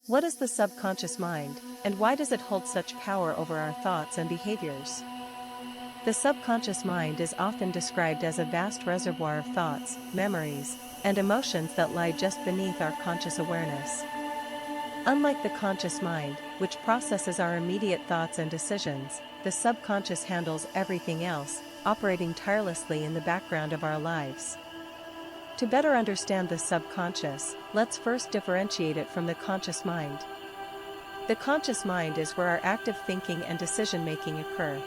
What is the subconscious mind, and why does it hold such power over our thoughts and behaviors? The subconscious mind is often described as a vast reservoir of thoughts, memories, and emotions that lie just beneath our conscious awareness. Unlike the conscious mind, which processes our immediate thoughts and decisions, the subconscious handles everything else, operating tirelessly in the background of our lives. To better understand the subconscious, let's first differentiate it from the conscious mind. The conscious mind is where our active thinking and decision-making occur.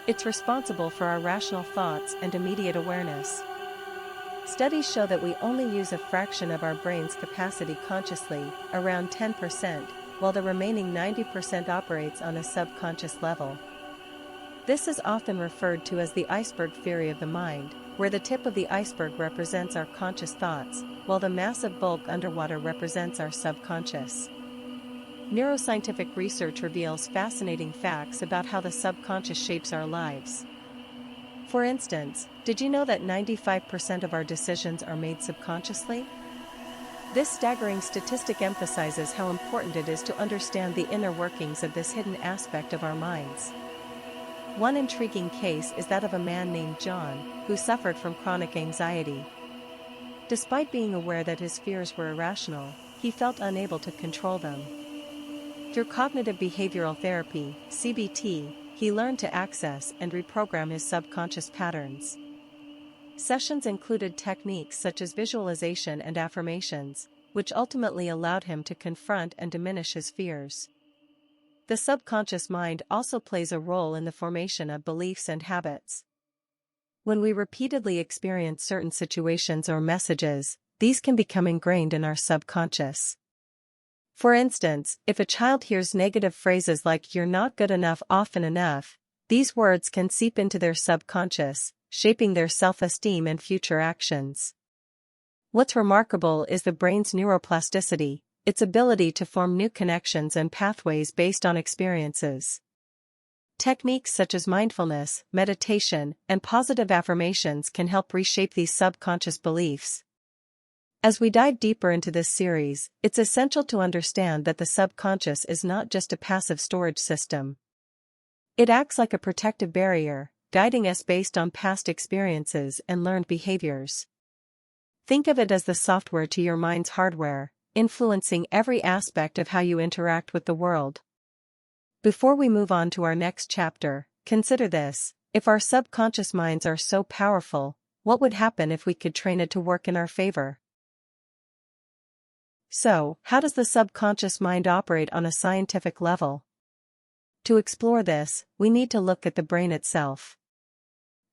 It's responsible for our rational thoughts and immediate awareness. Studies show that we only use a fraction of our brain's capacity consciously, around 10%, while the remaining 90% operates on a subconscious level. This is often referred to as the iceberg theory of the mind, where the tip of the iceberg represents our conscious thoughts, while the massive bulk underwater represents our subconscious. Neuroscientific research reveals fascinating facts about how the subconscious shapes our lives. For instance, did you know that 95% of our decisions are made subconsciously? This staggering statistic emphasizes how important it is to understand the inner workings of this hidden aspect of our minds. One intriguing case is that of a man named John, who suffered from chronic anxiety. Despite being aware that his fears were irrational, he felt unable to control them. Through cognitive behavioral therapy, CBT, he learned to access and reprogram his subconscious patterns. Sessions included techniques such as visualization and affirmations, which ultimately allowed him to confront and diminish his fears. The subconscious mind also plays a role in the formation of beliefs and habits. When we repeatedly experience certain situations or messages, these can become ingrained in our subconscious. For instance, if a child hears negative phrases like "you're not good enough" often enough, these words can seep into their subconscious, shaping their self-esteem and future actions. What's remarkable is the brain's neuroplasticity, its ability to form new connections and pathways based on experiences. Techniques such as mindfulness, meditation, and positive affirmations can help reshape these subconscious beliefs. As we dive deeper into this series, it's essential to understand that the subconscious is not just a passive storage system. It acts like a protective barrier, guiding us based on past experiences and learned behaviors. Think of it as the software to your mind's hardware, influencing every aspect of how you interact with the world. Before we move on to our next chapter, consider this: if our subconscious minds are so powerful, what would happen if we could train it to work in our favor? So, how does the subconscious mind operate on a scientific level? To explore this, we need to look at the brain itself.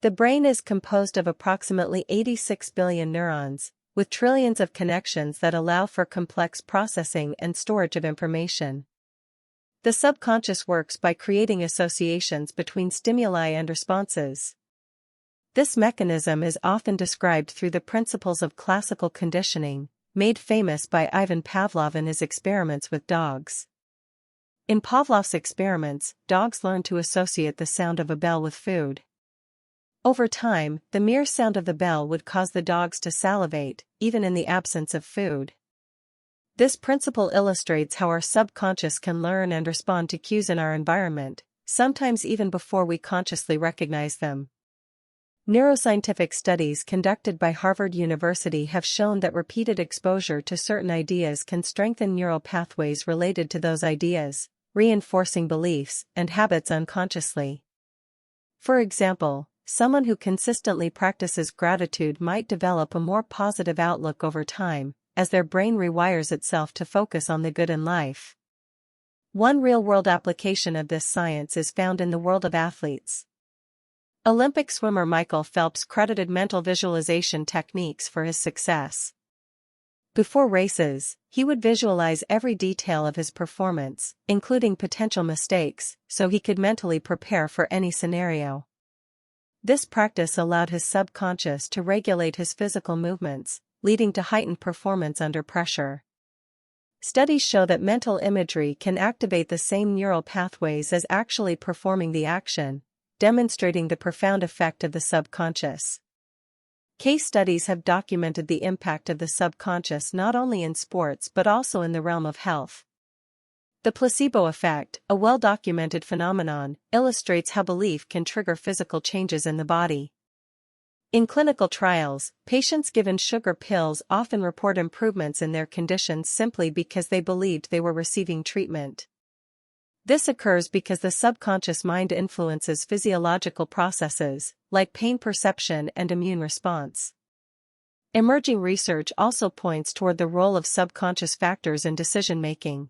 The brain is composed of approximately 86 billion neurons, with trillions of connections that allow for complex processing and storage of information. The subconscious works by creating associations between stimuli and responses. This mechanism is often described through the principles of classical conditioning, made famous by Ivan Pavlov in his experiments with dogs. In Pavlov's experiments, dogs learned to associate the sound of a bell with food. Over time, the mere sound of the bell would cause the dogs to salivate, even in the absence of food. This principle illustrates how our subconscious can learn and respond to cues in our environment, sometimes even before we consciously recognize them. Neuroscientific studies conducted by Harvard University have shown that repeated exposure to certain ideas can strengthen neural pathways related to those ideas, reinforcing beliefs and habits unconsciously. For example, someone who consistently practices gratitude might develop a more positive outlook over time, as their brain rewires itself to focus on the good in life. One real-world application of this science is found in the world of athletes. Olympic swimmer Michael Phelps credited mental visualization techniques for his success. Before races, he would visualize every detail of his performance, including potential mistakes, so he could mentally prepare for any scenario. This practice allowed his subconscious to regulate his physical movements, leading to heightened performance under pressure. Studies show that mental imagery can activate the same neural pathways as actually performing the action, demonstrating the profound effect of the subconscious. Case studies have documented the impact of the subconscious not only in sports but also in the realm of health. The placebo effect, a well-documented phenomenon, illustrates how belief can trigger physical changes in the body. In clinical trials, patients given sugar pills often report improvements in their conditions simply because they believed they were receiving treatment. This occurs because the subconscious mind influences physiological processes, like pain perception and immune response. Emerging research also points toward the role of subconscious factors in decision-making.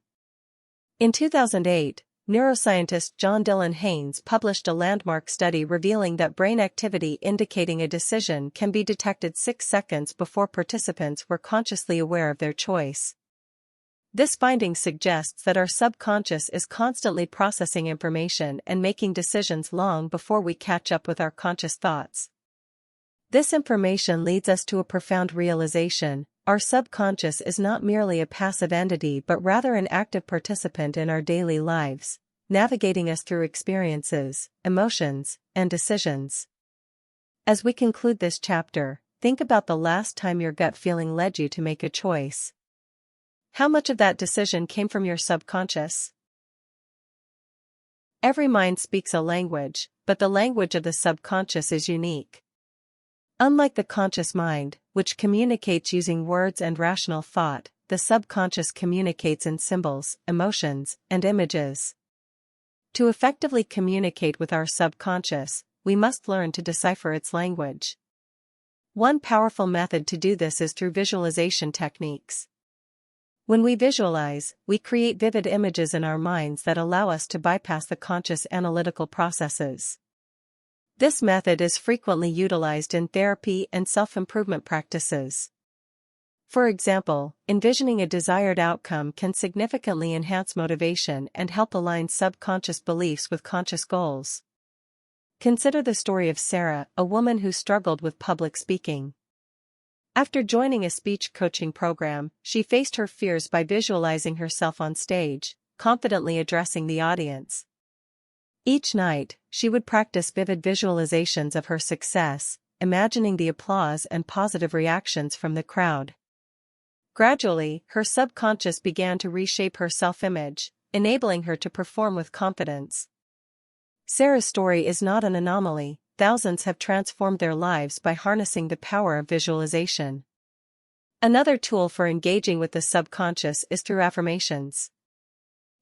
In 2008, neuroscientist John Dylan Haynes published a landmark study revealing that brain activity indicating a decision can be detected 6 seconds before participants were consciously aware of their choice. This finding suggests that our subconscious is constantly processing information and making decisions long before we catch up with our conscious thoughts. This information leads us to a profound realization: our subconscious is not merely a passive entity but rather an active participant in our daily lives, navigating us through experiences, emotions, and decisions. As we conclude this chapter, think about the last time your gut feeling led you to make a choice. How much of that decision came from your subconscious? Every mind speaks a language, but the language of the subconscious is unique. Unlike the conscious mind, which communicates using words and rational thought, the subconscious communicates in symbols, emotions, and images. To effectively communicate with our subconscious, we must learn to decipher its language. One powerful method to do this is through visualization techniques. When we visualize, we create vivid images in our minds that allow us to bypass the conscious analytical processes. This method is frequently utilized in therapy and self-improvement practices. For example, envisioning a desired outcome can significantly enhance motivation and help align subconscious beliefs with conscious goals. Consider the story of Sarah, a woman who struggled with public speaking. After joining a speech coaching program, she faced her fears by visualizing herself on stage, confidently addressing the audience. Each night, she would practice vivid visualizations of her success, imagining the applause and positive reactions from the crowd. Gradually, her subconscious began to reshape her self-image, enabling her to perform with confidence. Sarah's story is not an anomaly. Thousands have transformed their lives by harnessing the power of visualization. Another tool for engaging with the subconscious is through affirmations.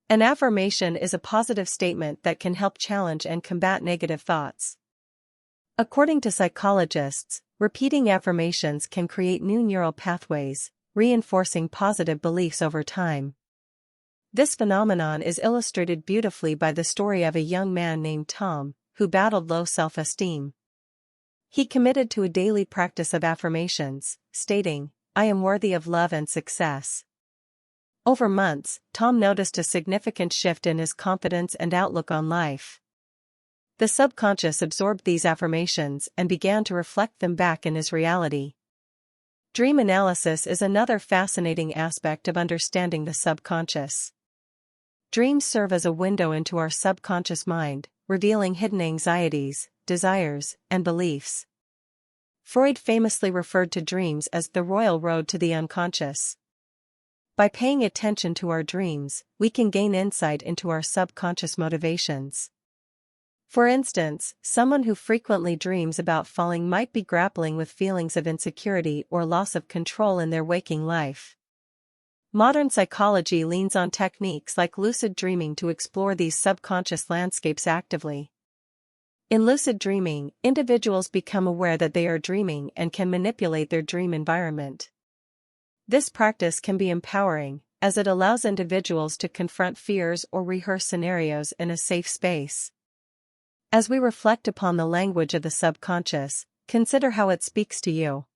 An affirmation is a positive statement that can help challenge and combat negative thoughts. According to psychologists, repeating affirmations can create new neural pathways, reinforcing positive beliefs over time. This phenomenon is illustrated beautifully by the story of a young man named Tom, who battled low self-esteem. He committed to a daily practice of affirmations, stating, "I am worthy of love and success." Over months, Tom noticed a significant shift in his confidence and outlook on life. The subconscious absorbed these affirmations and began to reflect them back in his reality. Dream analysis is another fascinating aspect of understanding the subconscious. Dreams serve as a window into our subconscious mind, revealing hidden anxieties, desires, and beliefs. Freud famously referred to dreams as the royal road to the unconscious. By paying attention to our dreams, we can gain insight into our subconscious motivations. For instance, someone who frequently dreams about falling might be grappling with feelings of insecurity or loss of control in their waking life. Modern psychology leans on techniques like lucid dreaming to explore these subconscious landscapes actively. In lucid dreaming, individuals become aware that they are dreaming and can manipulate their dream environment. This practice can be empowering, as it allows individuals to confront fears or rehearse scenarios in a safe space. As we reflect upon the language of the subconscious, consider how it speaks to you.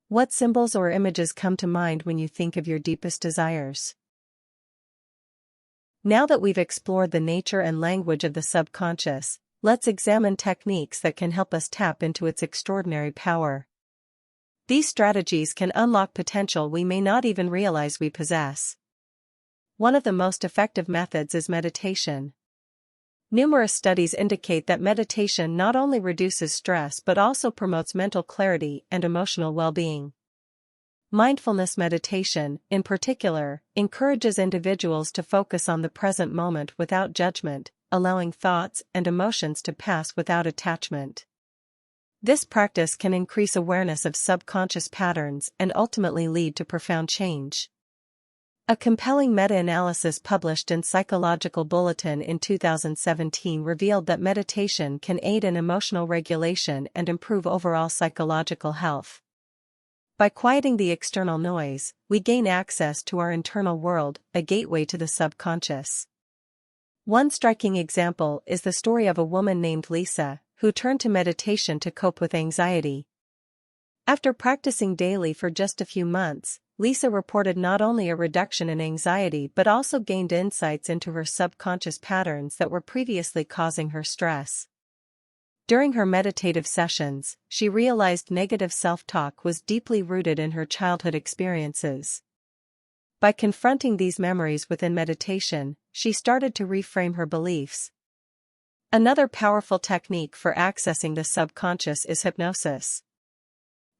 What symbols or images come to mind when you think of your deepest desires? Now that we've explored the nature and language of the subconscious, let's examine techniques that can help us tap into its extraordinary power. These strategies can unlock potential we may not even realize we possess. One of the most effective methods is meditation. Numerous studies indicate that meditation not only reduces stress but also promotes mental clarity and emotional well-being. Mindfulness meditation, in particular, encourages individuals to focus on the present moment without judgment, allowing thoughts and emotions to pass without attachment. This practice can increase awareness of subconscious patterns and ultimately lead to profound change. A compelling meta-analysis published in Psychological Bulletin in 2017 revealed that meditation can aid in emotional regulation and improve overall psychological health. By quieting the external noise, we gain access to our internal world, a gateway to the subconscious. One striking example is the story of a woman named Lisa, who turned to meditation to cope with anxiety. After practicing daily for just a few months, Lisa reported not only a reduction in anxiety but also gained insights into her subconscious patterns that were previously causing her stress. During her meditative sessions, she realized negative self-talk was deeply rooted in her childhood experiences. By confronting these memories within meditation, she started to reframe her beliefs. Another powerful technique for accessing the subconscious is hypnosis.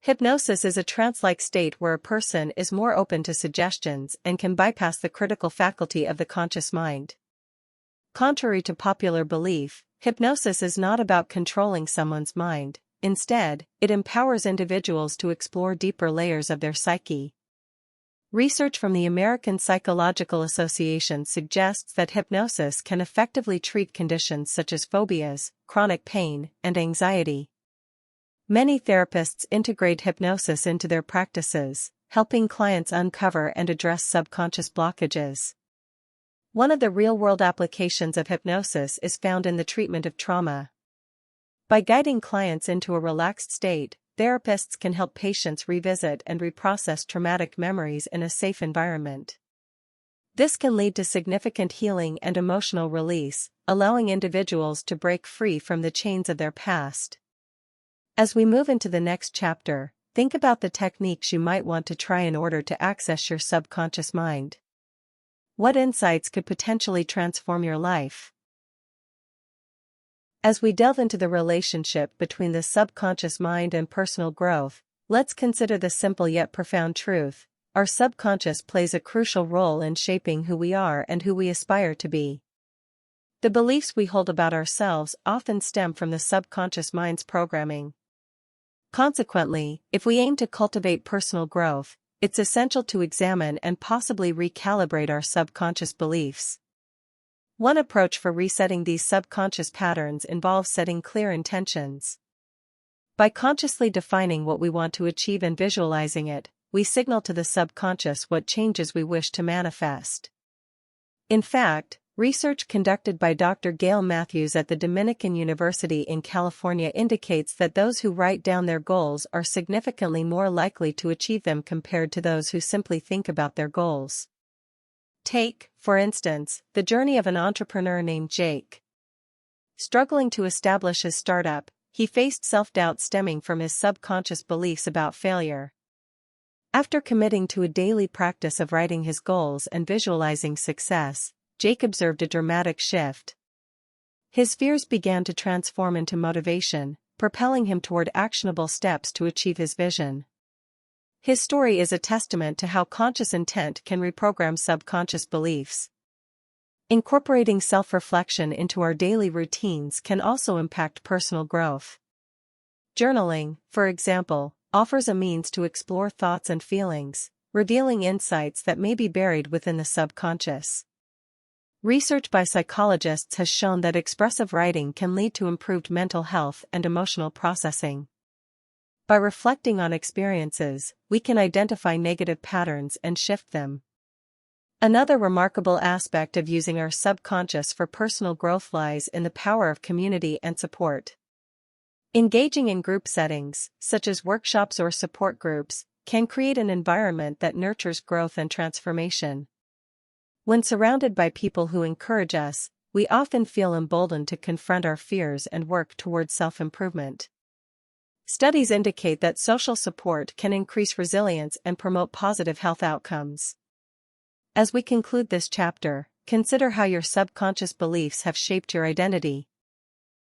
Hypnosis is a trance-like state where a person is more open to suggestions and can bypass the critical faculty of the conscious mind. Contrary to popular belief, hypnosis is not about controlling someone's mind. Instead, it empowers individuals to explore deeper layers of their psyche. Research from the American Psychological Association suggests that hypnosis can effectively treat conditions such as phobias, chronic pain, and anxiety. Many therapists integrate hypnosis into their practices, helping clients uncover and address subconscious blockages. One of the real-world applications of hypnosis is found in the treatment of trauma. By guiding clients into a relaxed state, therapists can help patients revisit and reprocess traumatic memories in a safe environment. This can lead to significant healing and emotional release, allowing individuals to break free from the chains of their past. As we move into the next chapter, think about the techniques you might want to try in order to access your subconscious mind. What insights could potentially transform your life? As we delve into the relationship between the subconscious mind and personal growth, let's consider the simple yet profound truth: our subconscious plays a crucial role in shaping who we are and who we aspire to be. The beliefs we hold about ourselves often stem from the subconscious mind's programming. Consequently, if we aim to cultivate personal growth, it's essential to examine and possibly recalibrate our subconscious beliefs. One approach for resetting these subconscious patterns involves setting clear intentions. By consciously defining what we want to achieve and visualizing it, we signal to the subconscious what changes we wish to manifest. In fact, research conducted by Dr. Gail Matthews at the Dominican University in California indicates that those who write down their goals are significantly more likely to achieve them compared to those who simply think about their goals. Take, for instance, the journey of an entrepreneur named Jake. Struggling to establish his startup, he faced self-doubt stemming from his subconscious beliefs about failure. After committing to a daily practice of writing his goals and visualizing success, Jake observed a dramatic shift. His fears began to transform into motivation, propelling him toward actionable steps to achieve his vision. His story is a testament to how conscious intent can reprogram subconscious beliefs. Incorporating self-reflection into our daily routines can also impact personal growth. Journaling, for example, offers a means to explore thoughts and feelings, revealing insights that may be buried within the subconscious. Research by psychologists has shown that expressive writing can lead to improved mental health and emotional processing. By reflecting on experiences, we can identify negative patterns and shift them. Another remarkable aspect of using our subconscious for personal growth lies in the power of community and support. Engaging in group settings, such as workshops or support groups, can create an environment that nurtures growth and transformation. When surrounded by people who encourage us, we often feel emboldened to confront our fears and work towards self-improvement. Studies indicate that social support can increase resilience and promote positive health outcomes. As we conclude this chapter, consider how your subconscious beliefs have shaped your identity.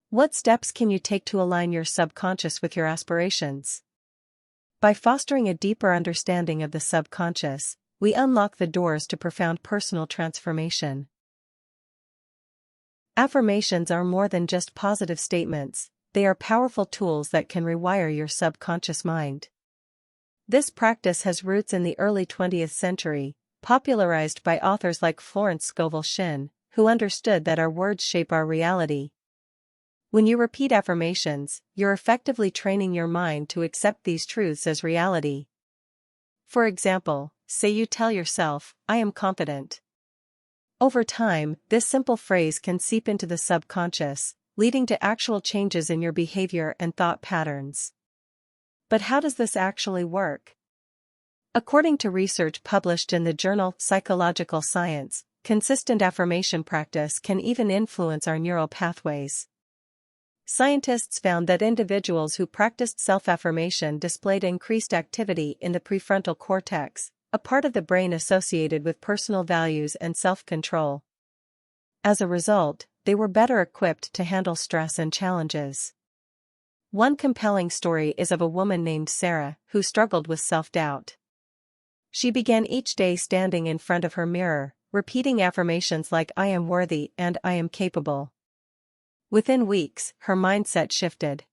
What steps can you take to align your subconscious with your aspirations? By fostering a deeper understanding of the subconscious, we unlock the doors to profound personal transformation. Affirmations are more than just positive statements, they are powerful tools that can rewire your subconscious mind. This practice has roots in the early 20th century, popularized by authors like Florence Scovel Shinn, who understood that our words shape our reality. When you repeat affirmations, you're effectively training your mind to accept these truths as reality. For example, say you tell yourself, "I am confident." Over time, this simple phrase can seep into the subconscious, leading to actual changes in your behavior and thought patterns. But how does this actually work? According to research published in the journal Psychological Science, consistent affirmation practice can even influence our neural pathways. Scientists found that individuals who practiced self-affirmation displayed increased activity in the prefrontal cortex, a part of the brain associated with personal values and self-control. As a result, they were better equipped to handle stress and challenges. One compelling story is of a woman named Sarah, who struggled with self-doubt. She began each day standing in front of her mirror, repeating affirmations like "I am worthy" and "I am capable." Within weeks, her mindset shifted.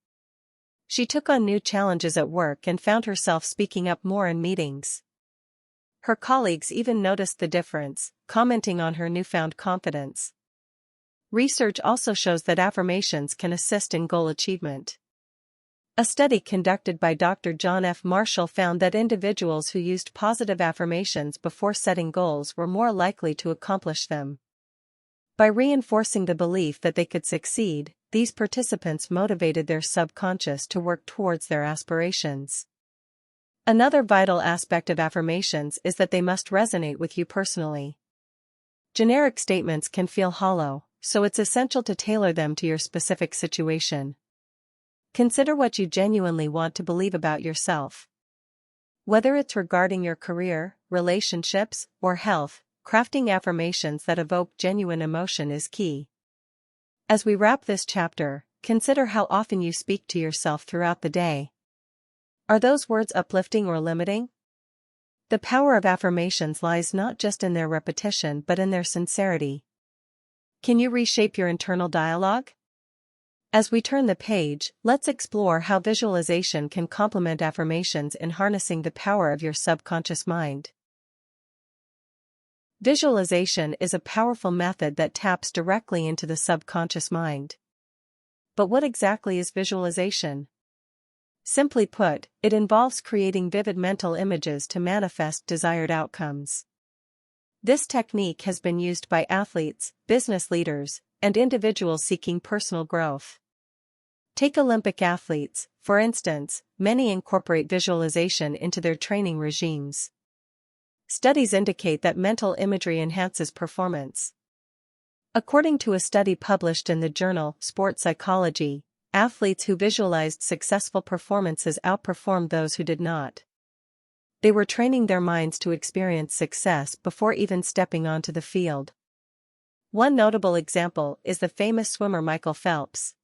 She took on new challenges at work and found herself speaking up more in meetings. Her colleagues even noticed the difference, commenting on her newfound confidence. Research also shows that affirmations can assist in goal achievement. A study conducted by Dr. John F. Marshall found that individuals who used positive affirmations before setting goals were more likely to accomplish them. By reinforcing the belief that they could succeed, these participants motivated their subconscious to work towards their aspirations. Another vital aspect of affirmations is that they must resonate with you personally. Generic statements can feel hollow, so it's essential to tailor them to your specific situation. Consider what you genuinely want to believe about yourself. Whether it's regarding your career, relationships, or health, crafting affirmations that evoke genuine emotion is key. As we wrap this chapter, consider how often you speak to yourself throughout the day. Are those words uplifting or limiting? The power of affirmations lies not just in their repetition but in their sincerity. Can you reshape your internal dialogue? As we turn the page, let's explore how visualization can complement affirmations in harnessing the power of your subconscious mind. Visualization is a powerful method that taps directly into the subconscious mind. But what exactly is visualization? Simply put, it involves creating vivid mental images to manifest desired outcomes. This technique has been used by athletes, business leaders, and individuals seeking personal growth. Take Olympic athletes, for instance, many incorporate visualization into their training regimes. Studies indicate that mental imagery enhances performance. According to a study published in the journal Sport Psychology, athletes who visualized successful performances outperformed those who did not. They were training their minds to experience success before even stepping onto the field. One notable example is the famous swimmer Michael Phelps.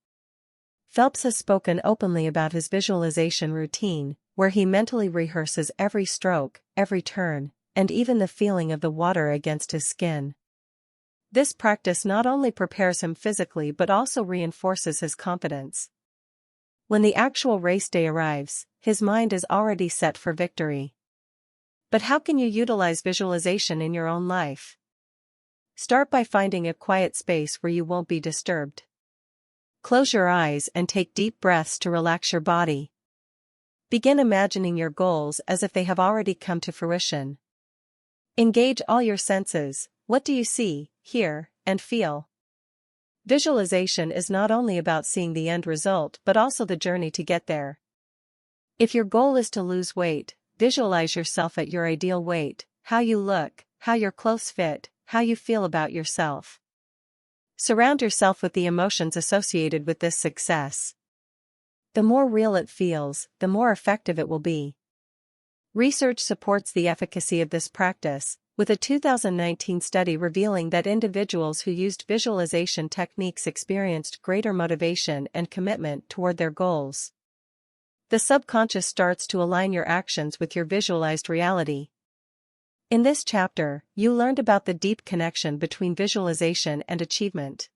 Phelps has spoken openly about his visualization routine, where he mentally rehearses every stroke, every turn, and even the feeling of the water against his skin. This practice not only prepares him physically but also reinforces his confidence. When the actual race day arrives, his mind is already set for victory. But how can you utilize visualization in your own life? Start by finding a quiet space where you won't be disturbed. Close your eyes and take deep breaths to relax your body. Begin imagining your goals as if they have already come to fruition. Engage all your senses. What do you see, hear, and feel? Visualization is not only about seeing the end result but also the journey to get there. If your goal is to lose weight, visualize yourself at your ideal weight, how you look, how your clothes fit, how you feel about yourself. Surround yourself with the emotions associated with this success. The more real it feels, the more effective it will be. Research supports the efficacy of this practice, with a 2019 study revealing that individuals who used visualization techniques experienced greater motivation and commitment toward their goals. The subconscious starts to align your actions with your visualized reality. In this chapter, you learned about the deep connection between visualization and achievement.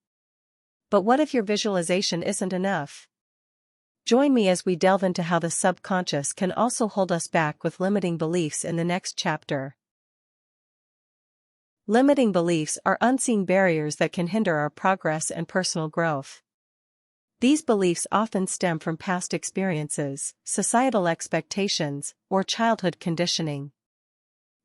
But what if your visualization isn't enough? Join me as we delve into how the subconscious can also hold us back with limiting beliefs in the next chapter. Limiting beliefs are unseen barriers that can hinder our progress and personal growth. These beliefs often stem from past experiences, societal expectations, or childhood conditioning.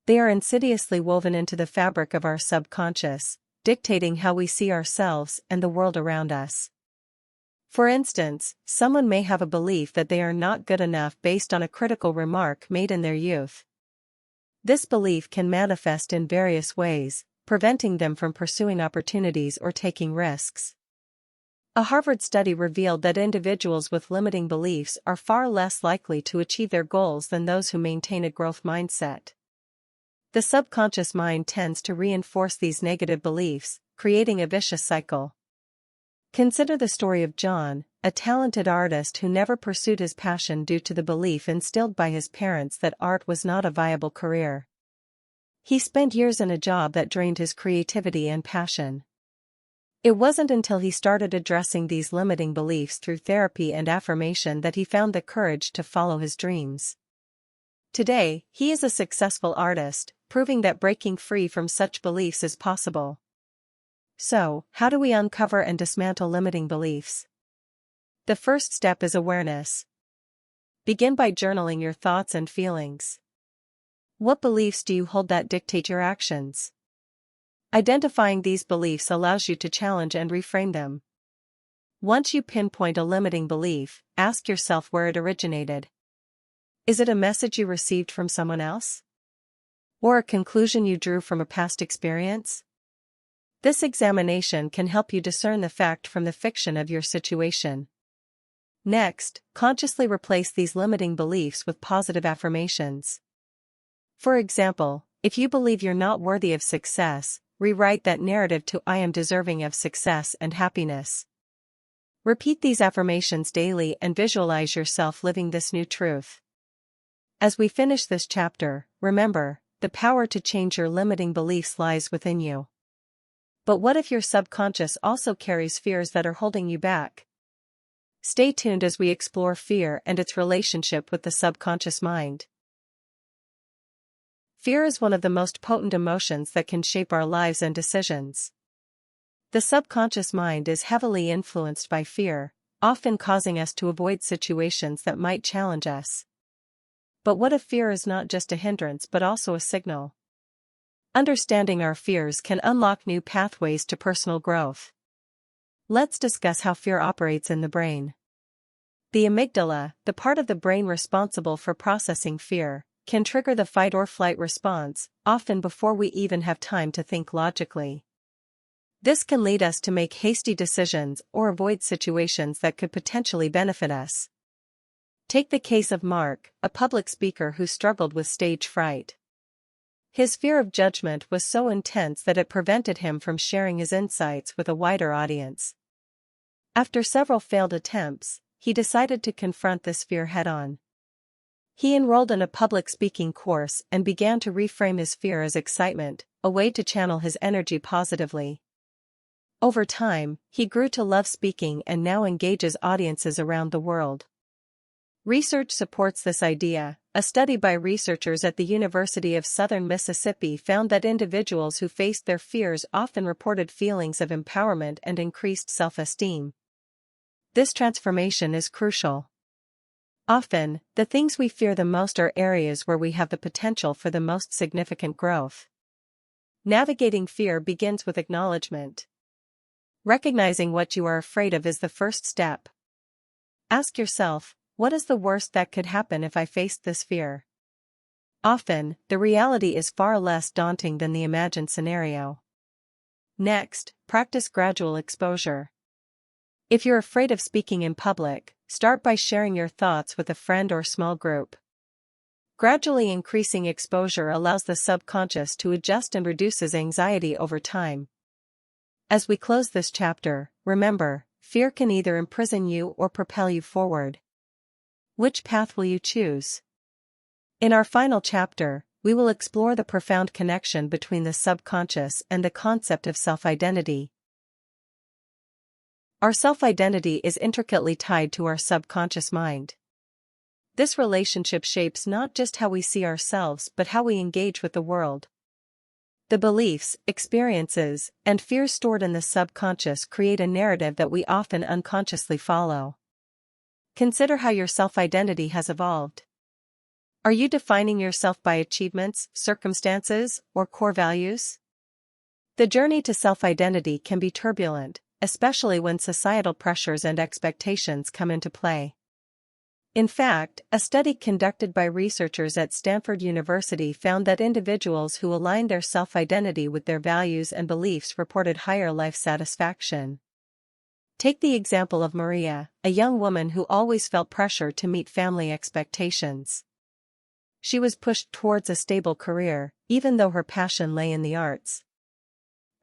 They are insidiously woven into the fabric of our subconscious, dictating how we see ourselves and the world around us. For instance, someone may have a belief that they are not good enough based on a critical remark made in their youth. This belief can manifest in various ways, preventing them from pursuing opportunities or taking risks. A Harvard study revealed that individuals with limiting beliefs are far less likely to achieve their goals than those who maintain a growth mindset. The subconscious mind tends to reinforce these negative beliefs, creating a vicious cycle. Consider the story of John, a talented artist who never pursued his passion due to the belief instilled by his parents that art was not a viable career. He spent years in a job that drained his creativity and passion. It wasn't until he started addressing these limiting beliefs through therapy and affirmation that he found the courage to follow his dreams. Today, he is a successful artist, proving that breaking free from such beliefs is possible. So, how do we uncover and dismantle limiting beliefs? The first step is awareness. Begin by journaling your thoughts and feelings. What beliefs do you hold that dictate your actions? Identifying these beliefs allows you to challenge and reframe them. Once you pinpoint a limiting belief, ask yourself where it originated. Is it a message you received from someone else? Or a conclusion you drew from a past experience? This examination can help you discern the fact from the fiction of your situation. Next, consciously replace these limiting beliefs with positive affirmations. For example, if you believe you're not worthy of success, rewrite that narrative to "I am deserving of success and happiness." Repeat these affirmations daily and visualize yourself living this new truth. As we finish this chapter, remember, the power to change your limiting beliefs lies within you. But what if your subconscious also carries fears that are holding you back? Stay tuned as we explore fear and its relationship with the subconscious mind. Fear is one of the most potent emotions that can shape our lives and decisions. The subconscious mind is heavily influenced by fear, often causing us to avoid situations that might challenge us. But what if fear is not just a hindrance but also a signal? Understanding our fears can unlock new pathways to personal growth. Let's discuss how fear operates in the brain. The amygdala, the part of the brain responsible for processing fear, can trigger the fight or flight response, often before we even have time to think logically. This can lead us to make hasty decisions or avoid situations that could potentially benefit us. Take the case of Mark, a public speaker who struggled with stage fright. His fear of judgment was so intense that it prevented him from sharing his insights with a wider audience. After several failed attempts, he decided to confront this fear head-on. He enrolled in a public speaking course and began to reframe his fear as excitement, a way to channel his energy positively. Over time, he grew to love speaking and now engages audiences around the world. Research supports this idea. A study by researchers at the University of Southern Mississippi found that individuals who faced their fears often reported feelings of empowerment and increased self-esteem. This transformation is crucial. Often, the things we fear the most are areas where we have the potential for the most significant growth. Navigating fear begins with acknowledgement. Recognizing what you are afraid of is the first step. Ask yourself, what is the worst that could happen if I faced this fear? Often, the reality is far less daunting than the imagined scenario. Next, practice gradual exposure. If you're afraid of speaking in public, start by sharing your thoughts with a friend or small group. Gradually increasing exposure allows the subconscious to adjust and reduces anxiety over time. As we close this chapter, remember, fear can either imprison you or propel you forward. Which path will you choose? In our final chapter, we will explore the profound connection between the subconscious and the concept of self-identity. Our self-identity is intricately tied to our subconscious mind. This relationship shapes not just how we see ourselves but how we engage with the world. The beliefs, experiences, and fears stored in the subconscious create a narrative that we often unconsciously follow. Consider how your self-identity has evolved. Are you defining yourself by achievements, circumstances, or core values? The journey to self-identity can be turbulent, especially when societal pressures and expectations come into play. In fact, a study conducted by researchers at Stanford University found that individuals who aligned their self-identity with their values and beliefs reported higher life satisfaction. Take the example of Maria, a young woman who always felt pressure to meet family expectations. She was pushed towards a stable career, even though her passion lay in the arts.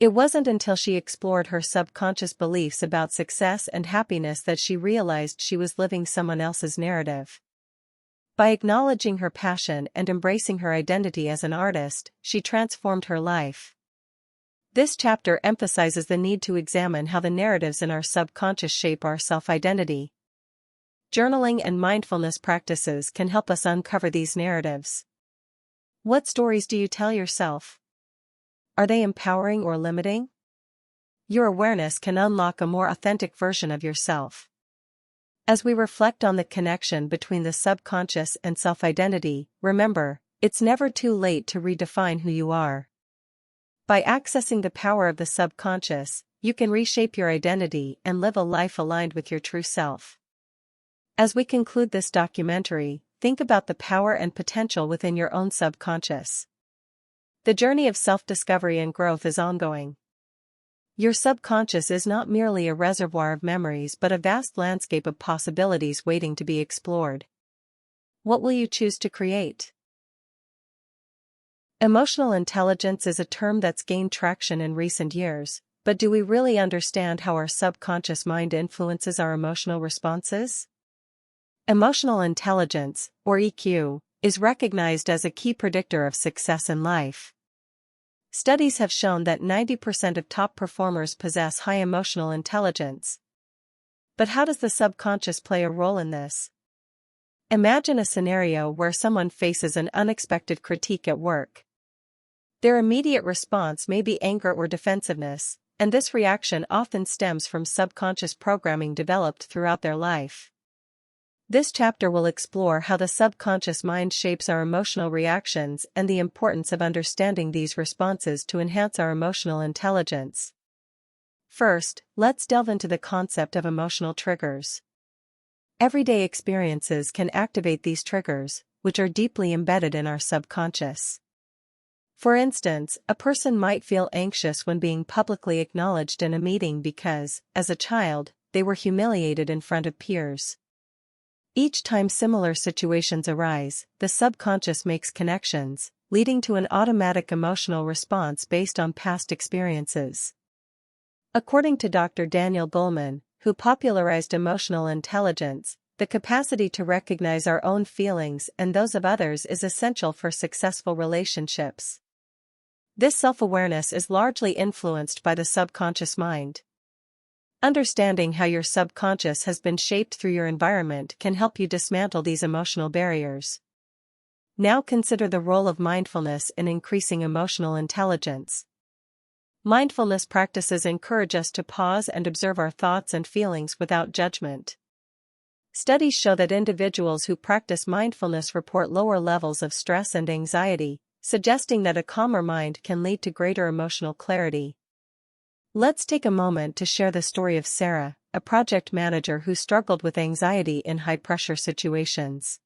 It wasn't until she explored her subconscious beliefs about success and happiness that she realized she was living someone else's narrative. By acknowledging her passion and embracing her identity as an artist, she transformed her life. This chapter emphasizes the need to examine how the narratives in our subconscious shape our self-identity. Journaling and mindfulness practices can help us uncover these narratives. What stories do you tell yourself? Are they empowering or limiting? Your awareness can unlock a more authentic version of yourself. As we reflect on the connection between the subconscious and self-identity, remember, it's never too late to redefine who you are. By accessing the power of the subconscious, you can reshape your identity and live a life aligned with your true self. As we conclude this documentary, think about the power and potential within your own subconscious. The journey of self-discovery and growth is ongoing. Your subconscious is not merely a reservoir of memories but a vast landscape of possibilities waiting to be explored. What will you choose to create? Emotional intelligence is a term that's gained traction in recent years, but do we really understand how our subconscious mind influences our emotional responses? Emotional intelligence, or EQ, is recognized as a key predictor of success in life. Studies have shown that 90% of top performers possess high emotional intelligence. But how does the subconscious play a role in this? Imagine a scenario where someone faces an unexpected critique at work. Their immediate response may be anger or defensiveness, and this reaction often stems from subconscious programming developed throughout their life. This chapter will explore how the subconscious mind shapes our emotional reactions and the importance of understanding these responses to enhance our emotional intelligence. First, let's delve into the concept of emotional triggers. Everyday experiences can activate these triggers, which are deeply embedded in our subconscious. For instance, a person might feel anxious when being publicly acknowledged in a meeting because, as a child, they were humiliated in front of peers. Each time similar situations arise, the subconscious makes connections, leading to an automatic emotional response based on past experiences. According to Dr. Daniel Goleman, who popularized emotional intelligence, the capacity to recognize our own feelings and those of others is essential for successful relationships. This self-awareness is largely influenced by the subconscious mind. Understanding how your subconscious has been shaped through your environment can help you dismantle these emotional barriers. Now consider the role of mindfulness in increasing emotional intelligence. Mindfulness practices encourage us to pause and observe our thoughts and feelings without judgment. Studies show that individuals who practice mindfulness report lower levels of stress and anxiety, suggesting that a calmer mind can lead to greater emotional clarity. Let's take a moment to share the story of Sarah, a project manager who struggled with anxiety in high-pressure situations.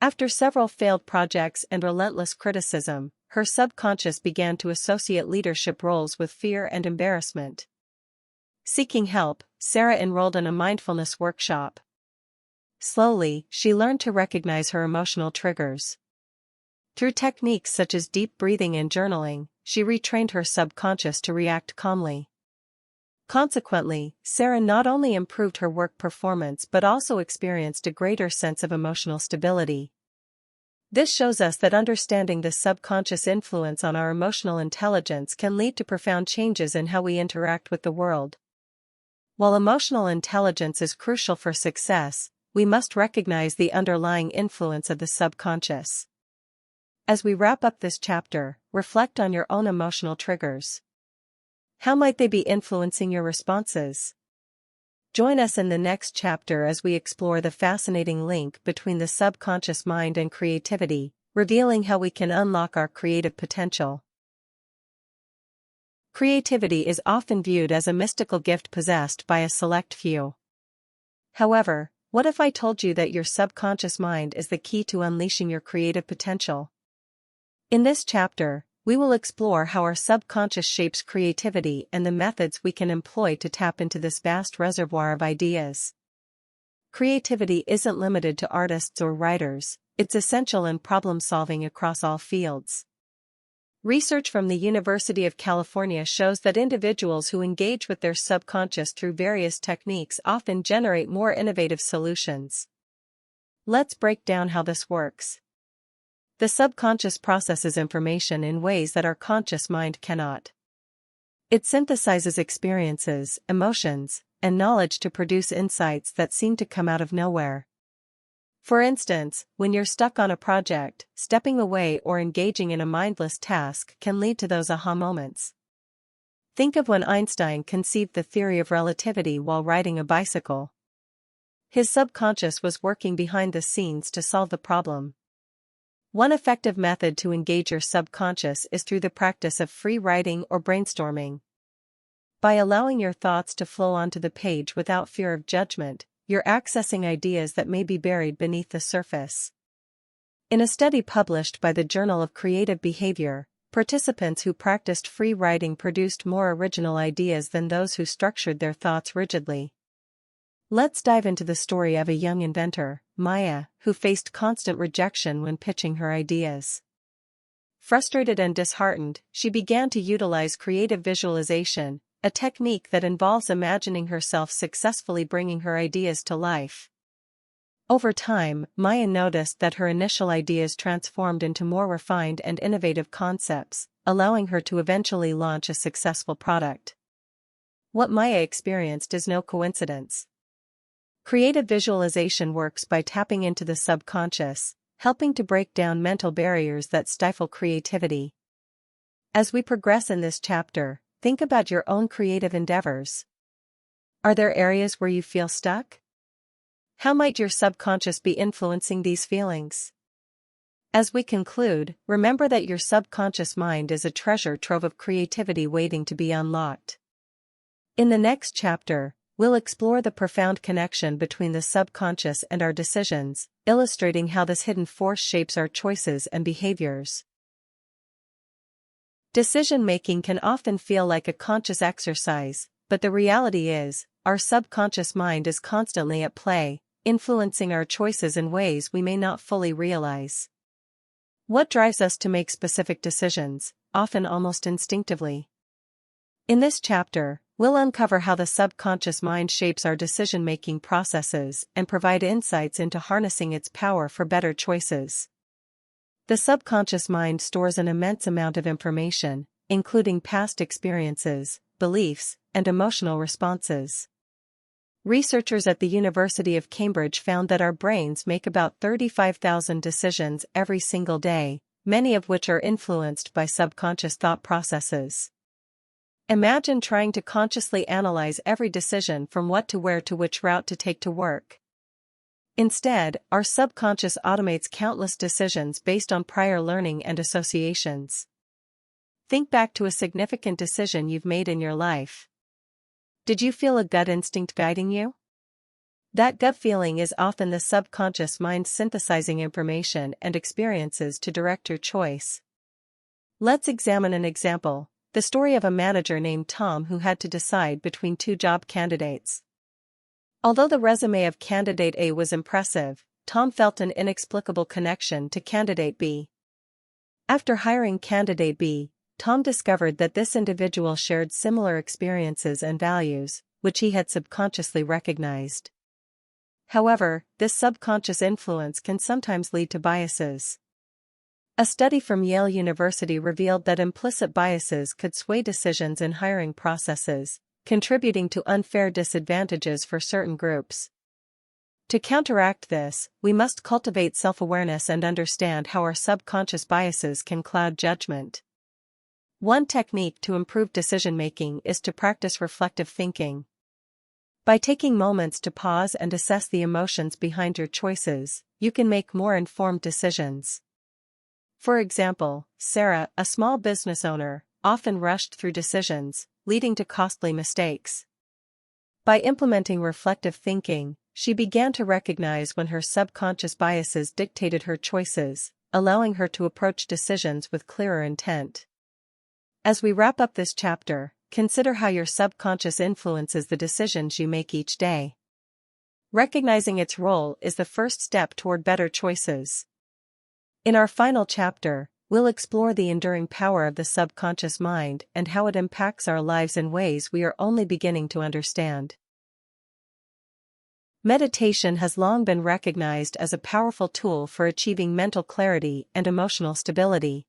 After several failed projects and relentless criticism, her subconscious began to associate leadership roles with fear and embarrassment. Seeking help, Sarah enrolled in a mindfulness workshop. Slowly, she learned to recognize her emotional triggers. Through techniques such as deep breathing and journaling, she retrained her subconscious to react calmly. Consequently, Sarah not only improved her work performance but also experienced a greater sense of emotional stability. This shows us that understanding the subconscious influence on our emotional intelligence can lead to profound changes in how we interact with the world. While emotional intelligence is crucial for success, we must recognize the underlying influence of the subconscious. As we wrap up this chapter, reflect on your own emotional triggers. How might they be influencing your responses? Join us in the next chapter as we explore the fascinating link between the subconscious mind and creativity, revealing how we can unlock our creative potential. Creativity is often viewed as a mystical gift possessed by a select few. However, what if I told you that your subconscious mind is the key to unleashing your creative potential? In this chapter, we will explore how our subconscious shapes creativity and the methods we can employ to tap into this vast reservoir of ideas. Creativity isn't limited to artists or writers, it's essential in problem-solving across all fields. Research from the University of California shows that individuals who engage with their subconscious through various techniques often generate more innovative solutions. Let's break down how this works. The subconscious processes information in ways that our conscious mind cannot. It synthesizes experiences, emotions, and knowledge to produce insights that seem to come out of nowhere. For instance, when you're stuck on a project, stepping away or engaging in a mindless task can lead to those aha moments. Think of when Einstein conceived the theory of relativity while riding a bicycle. His subconscious was working behind the scenes to solve the problem. One effective method to engage your subconscious is through the practice of free writing or brainstorming. By allowing your thoughts to flow onto the page without fear of judgment, you're accessing ideas that may be buried beneath the surface. In a study published by the Journal of Creative Behavior, participants who practiced free writing produced more original ideas than those who structured their thoughts rigidly. Let's dive into the story of a young inventor, Maya, who faced constant rejection when pitching her ideas. Frustrated and disheartened, she began to utilize creative visualization, a technique that involves imagining herself successfully bringing her ideas to life. Over time, Maya noticed that her initial ideas transformed into more refined and innovative concepts, allowing her to eventually launch a successful product. What Maya experienced is no coincidence. Creative visualization works by tapping into the subconscious, helping to break down mental barriers that stifle creativity. As we progress in this chapter, think about your own creative endeavors. Are there areas where you feel stuck? How might your subconscious be influencing these feelings? As we conclude, remember that your subconscious mind is a treasure trove of creativity waiting to be unlocked. In the next chapter, we'll explore the profound connection between the subconscious and our decisions, illustrating how this hidden force shapes our choices and behaviors. Decision-making can often feel like a conscious exercise, but the reality is, our subconscious mind is constantly at play, influencing our choices in ways we may not fully realize. What drives us to make specific decisions, often almost instinctively? In this chapter, we'll uncover how the subconscious mind shapes our decision-making processes and provide insights into harnessing its power for better choices. The subconscious mind stores an immense amount of information, including past experiences, beliefs, and emotional responses. Researchers at the University of Cambridge found that our brains make about 35,000 decisions every single day, many of which are influenced by subconscious thought processes. Imagine trying to consciously analyze every decision from what to wear to which route to take to work. Instead, our subconscious automates countless decisions based on prior learning and associations. Think back to a significant decision you've made in your life. Did you feel a gut instinct guiding you? That gut feeling is often the subconscious mind synthesizing information and experiences to direct your choice. Let's examine an example. The story of a manager named Tom who had to decide between two job candidates. Although the resume of candidate A was impressive, Tom felt an inexplicable connection to candidate B. After hiring candidate B, Tom discovered that this individual shared similar experiences and values, which he had subconsciously recognized. However, this subconscious influence can sometimes lead to biases. A study from Yale University revealed that implicit biases could sway decisions in hiring processes, contributing to unfair disadvantages for certain groups. To counteract this, we must cultivate self-awareness and understand how our subconscious biases can cloud judgment. One technique to improve decision-making is to practice reflective thinking. By taking moments to pause and assess the emotions behind your choices, you can make more informed decisions. For example, Sarah, a small business owner, often rushed through decisions, leading to costly mistakes. By implementing reflective thinking, she began to recognize when her subconscious biases dictated her choices, allowing her to approach decisions with clearer intent. As we wrap up this chapter, consider how your subconscious influences the decisions you make each day. Recognizing its role is the first step toward better choices. In our final chapter, we'll explore the enduring power of the subconscious mind and how it impacts our lives in ways we are only beginning to understand. Meditation has long been recognized as a powerful tool for achieving mental clarity and emotional stability.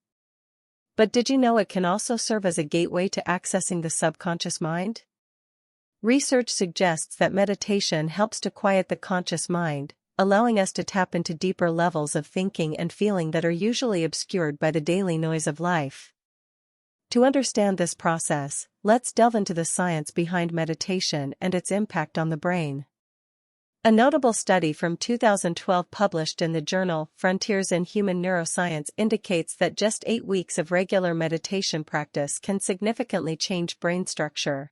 But did you know it can also serve as a gateway to accessing the subconscious mind? Research suggests that meditation helps to quiet the conscious mind, allowing us to tap into deeper levels of thinking and feeling that are usually obscured by the daily noise of life. To understand this process, let's delve into the science behind meditation and its impact on the brain. A notable study from 2012 published in the journal Frontiers in Human Neuroscience indicates that just 8 weeks of regular meditation practice can significantly change brain structure.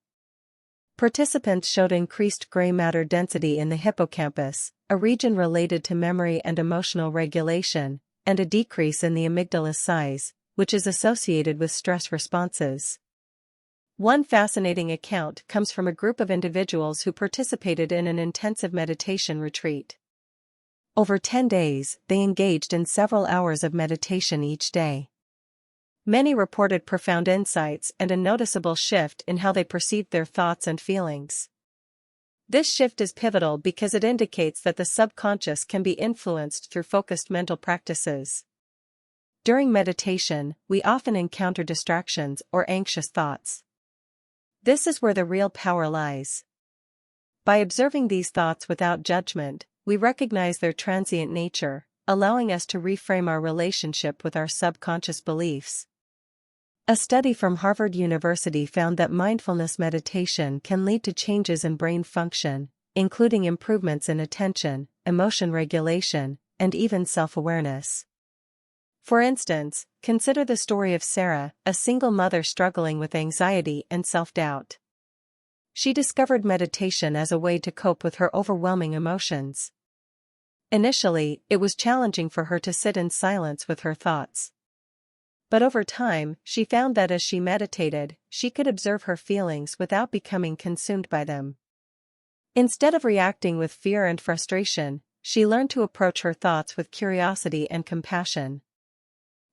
Participants showed increased gray matter density in the hippocampus, a region related to memory and emotional regulation, and a decrease in the amygdala's size, which is associated with stress responses. One fascinating account comes from a group of individuals who participated in an intensive meditation retreat. Over 10 days, they engaged in several hours of meditation each day. Many reported profound insights and a noticeable shift in how they perceived their thoughts and feelings. This shift is pivotal because it indicates that the subconscious can be influenced through focused mental practices. During meditation, we often encounter distractions or anxious thoughts. This is where the real power lies. By observing these thoughts without judgment, we recognize their transient nature, allowing us to reframe our relationship with our subconscious beliefs. A study from Harvard University found that mindfulness meditation can lead to changes in brain function, including improvements in attention, emotion regulation, and even self-awareness. For instance, consider the story of Sarah, a single mother struggling with anxiety and self-doubt. She discovered meditation as a way to cope with her overwhelming emotions. Initially, it was challenging for her to sit in silence with her thoughts. But over time, she found that as she meditated, she could observe her feelings without becoming consumed by them. Instead of reacting with fear and frustration, she learned to approach her thoughts with curiosity and compassion.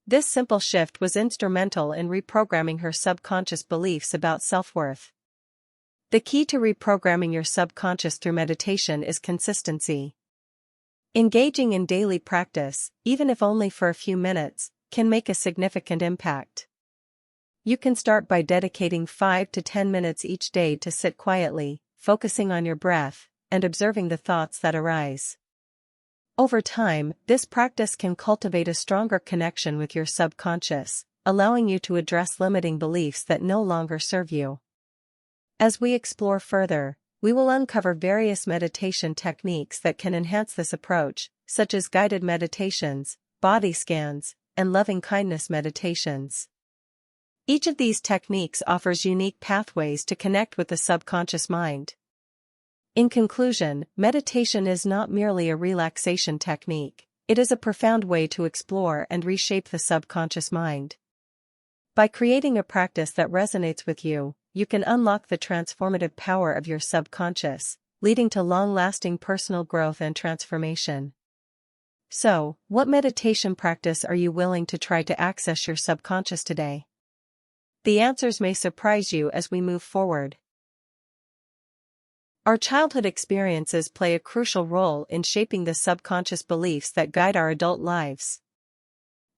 This simple shift was instrumental in reprogramming her subconscious beliefs about self-worth. The key to reprogramming your subconscious through meditation is consistency. Engaging in daily practice, even if only for a few minutes, can make a significant impact. You can start by dedicating 5 to 10 minutes each day to sit quietly, focusing on your breath, and observing the thoughts that arise. Over time, this practice can cultivate a stronger connection with your subconscious, allowing you to address limiting beliefs that no longer serve you. As we explore further, we will uncover various meditation techniques that can enhance this approach, such as guided meditations, body scans, and loving-kindness meditations. Each of these techniques offers unique pathways to connect with the subconscious mind. In conclusion, meditation is not merely a relaxation technique, it is a profound way to explore and reshape the subconscious mind. By creating a practice that resonates with you, you can unlock the transformative power of your subconscious, leading to long-lasting personal growth and transformation. So, what meditation practice are you willing to try to access your subconscious today? The answers may surprise you as we move forward. Our childhood experiences play a crucial role in shaping the subconscious beliefs that guide our adult lives.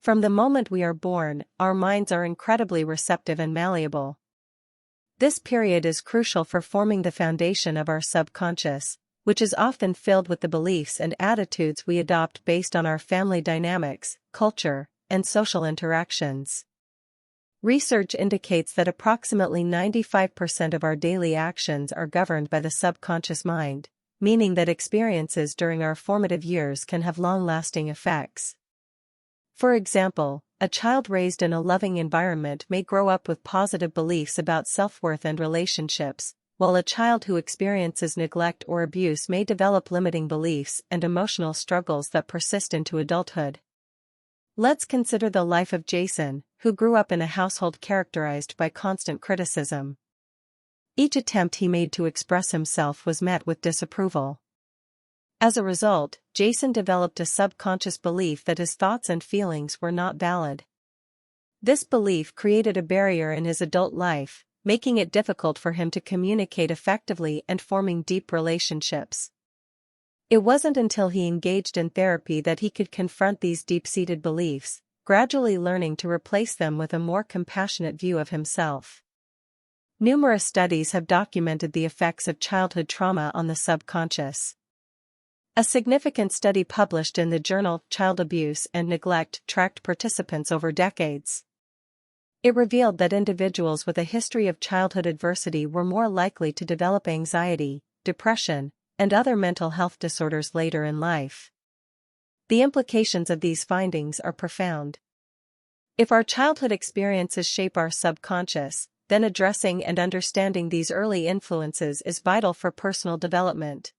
From the moment we are born, our minds are incredibly receptive and malleable. This period is crucial for forming the foundation of our subconscious, which is often filled with the beliefs and attitudes we adopt based on our family dynamics, culture, and social interactions. Research indicates that approximately 95% of our daily actions are governed by the subconscious mind, meaning that experiences during our formative years can have long-lasting effects. For example, a child raised in a loving environment may grow up with positive beliefs about self-worth and relationships, while a child who experiences neglect or abuse may develop limiting beliefs and emotional struggles that persist into adulthood. Let's consider the life of Jason, who grew up in a household characterized by constant criticism. Each attempt he made to express himself was met with disapproval. As a result, Jason developed a subconscious belief that his thoughts and feelings were not valid. This belief created a barrier in his adult life, making it difficult for him to communicate effectively and forming deep relationships. It wasn't until he engaged in therapy that he could confront these deep-seated beliefs, gradually learning to replace them with a more compassionate view of himself. Numerous studies have documented the effects of childhood trauma on the subconscious. A significant study published in the journal Child Abuse and Neglect tracked participants over decades. It revealed that individuals with a history of childhood adversity were more likely to develop anxiety, depression, and other mental health disorders later in life. The implications of these findings are profound. If our childhood experiences shape our subconscious, then addressing and understanding these early influences is vital for personal development.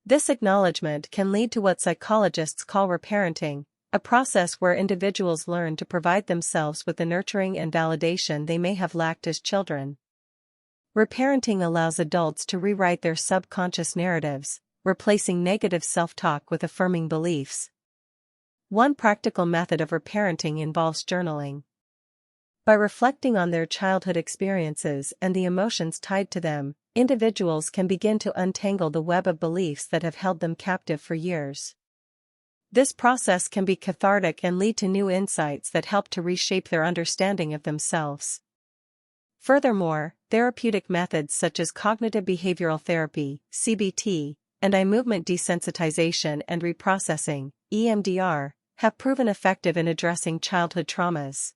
This acknowledgement can lead to what psychologists call reparenting, a process where individuals learn to provide themselves with the nurturing and validation they may have lacked as children. Reparenting allows adults to rewrite their subconscious narratives, replacing negative self-talk with affirming beliefs. One practical method of reparenting involves journaling. By reflecting on their childhood experiences and the emotions tied to them, individuals can begin to untangle the web of beliefs that have held them captive for years. This process can be cathartic and lead to new insights that help to reshape their understanding of themselves. Furthermore, therapeutic methods such as cognitive behavioral therapy, CBT, and eye movement desensitization and reprocessing, EMDR, have proven effective in addressing childhood traumas.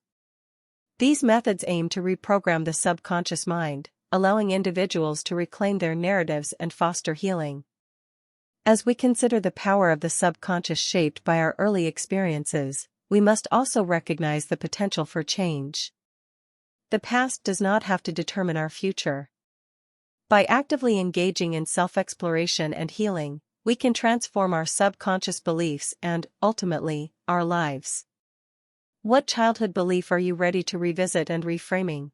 These methods aim to reprogram the subconscious mind, allowing individuals to reclaim their narratives and foster healing. As we consider the power of the subconscious shaped by our early experiences, we must also recognize the potential for change. The past does not have to determine our future. By actively engaging in self-exploration and healing, we can transform our subconscious beliefs and, ultimately, our lives. What childhood belief are you ready to revisit and reframing?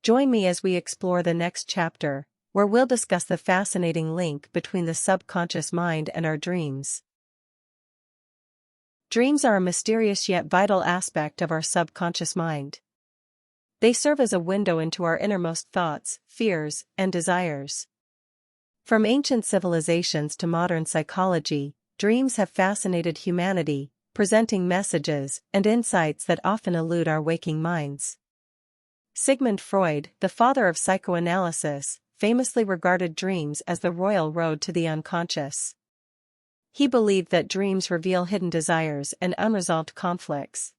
Join me as we explore the next chapter, where we'll discuss the fascinating link between the subconscious mind and our dreams. Dreams are a mysterious yet vital aspect of our subconscious mind. They serve as a window into our innermost thoughts, fears, and desires. From ancient civilizations to modern psychology, dreams have fascinated humanity, presenting messages and insights that often elude our waking minds. Sigmund Freud, the father of psychoanalysis, famously regarded dreams as the royal road to the unconscious. He believed that dreams reveal hidden desires and unresolved conflicts.